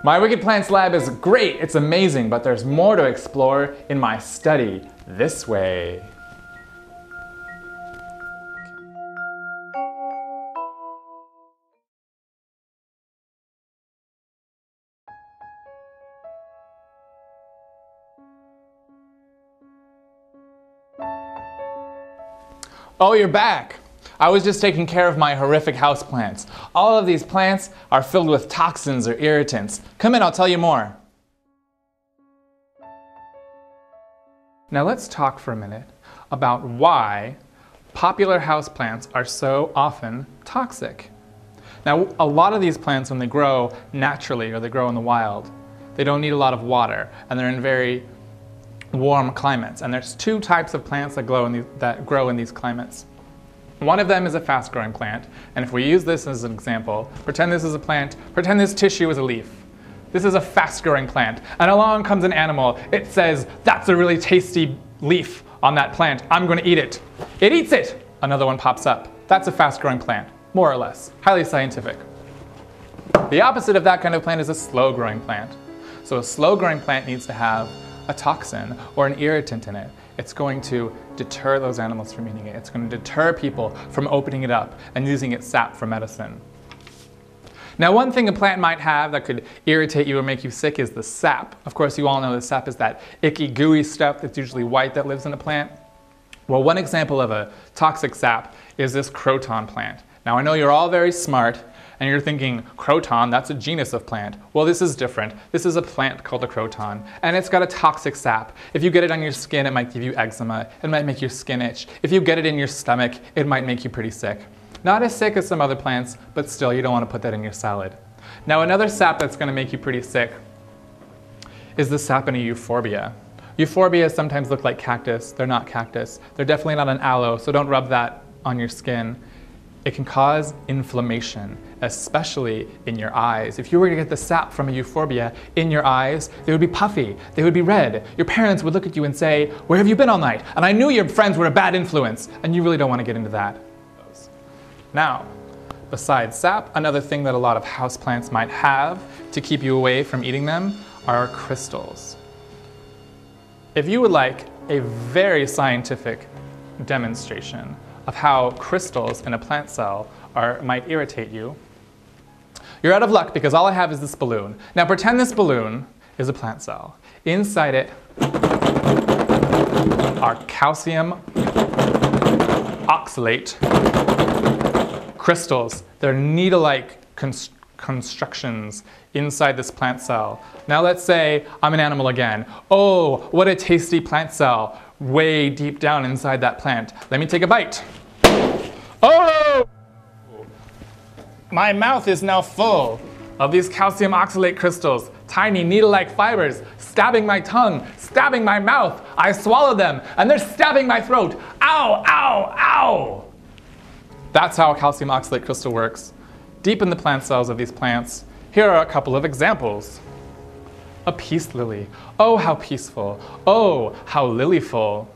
My Wicked Plants lab is great, it's amazing, but there's more to explore in my study this way. Oh, you're back! I was just taking care of my horrific houseplants. All of these plants are filled with toxins or irritants. Come in, I'll tell you more. Now let's talk for a minute about why popular houseplants are so often toxic. Now, a lot of these plants, when they grow naturally or they grow in the wild, they don't need a lot of water and they're in very warm climates. And there's two types of plants that grow in these climates. One of them is a fast-growing plant, and if we use this as an example, pretend this is a plant, pretend this tissue is a leaf. This is a fast-growing plant, and along comes an animal. It says, that's a really tasty leaf on that plant, I'm going to eat it. It eats it! Another one pops up. That's a fast-growing plant, more or less, highly scientific. The opposite of that kind of plant is a slow-growing plant. So a slow-growing plant needs to have a toxin or an irritant in it. It's going to deter those animals from eating it. It's going to deter people from opening it up and using its sap for medicine. Now, one thing a plant might have that could irritate you or make you sick is the sap. Of course, you all know the sap is that icky, gooey stuff that's usually white that lives in a plant. Well, one example of a toxic sap is this croton plant. Now, I know you're all very smart, and you're thinking, croton, that's a genus of plant. Well, this is different. This is a plant called a croton, and it's got a toxic sap. If you get it on your skin, it might give you eczema. It might make your skin itch. If you get it in your stomach, it might make you pretty sick. Not as sick as some other plants, but still, you don't want to put that in your salad. Now, another sap that's going to make you pretty sick is the sap in a euphorbia. Euphorbias sometimes look like cactus. They're not cactus. They're definitely not an aloe, so don't rub that on your skin. It can cause inflammation, especially in your eyes. If you were to get the sap from a euphorbia in your eyes, they would be puffy, they would be red. Your parents would look at you and say, where have you been all night? And I knew your friends were a bad influence, and you really don't want to get into that. Now, besides sap, another thing that a lot of houseplants might have to keep you away from eating them are crystals. If you would like a very demonstration of how crystals in a plant cell might irritate you, you're out of luck because all I have is this balloon. Now pretend this balloon is a plant cell. Inside it are calcium oxalate crystals. They're needle-like constructions inside this plant cell. Now let's say I'm an animal again. Oh, what a tasty plant cell way deep down inside that plant. Let me take a bite. Oh! My mouth is now full of these calcium oxalate crystals, tiny needle-like fibers, stabbing my tongue, stabbing my mouth. I swallowed them, and they're stabbing my throat. Ow, ow, ow! That's how a calcium oxalate crystal works. Deep in the plant cells of these plants, here are a couple of examples. A peace lily. Oh, how peaceful. Oh, how lilyful.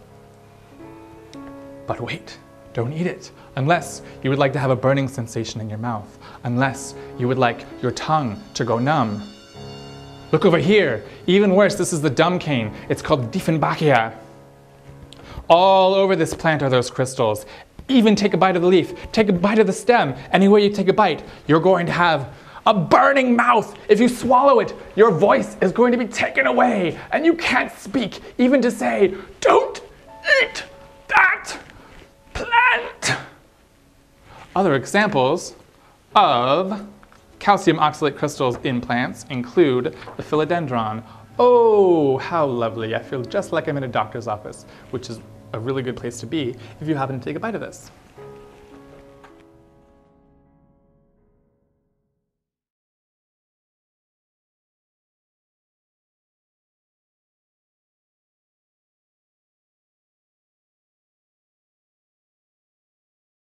But wait, don't eat it. Unless you would like to have a burning sensation in your mouth. Unless you would like your tongue to go numb. Look over here. Even worse, this is the dumb cane. It's called Dieffenbachia. All over this plant are those crystals. Even take a bite of the leaf. Take a bite of the stem. Anywhere you take a bite, you're going to have a burning mouth. If you swallow it, your voice is going to be taken away, and you can't speak even to say, don't eat that plant. Other examples of calcium oxalate crystals in plants include the philodendron. Oh, how lovely. I feel just like I'm in a doctor's office, which is a really good place to be if you happen to take a bite of this.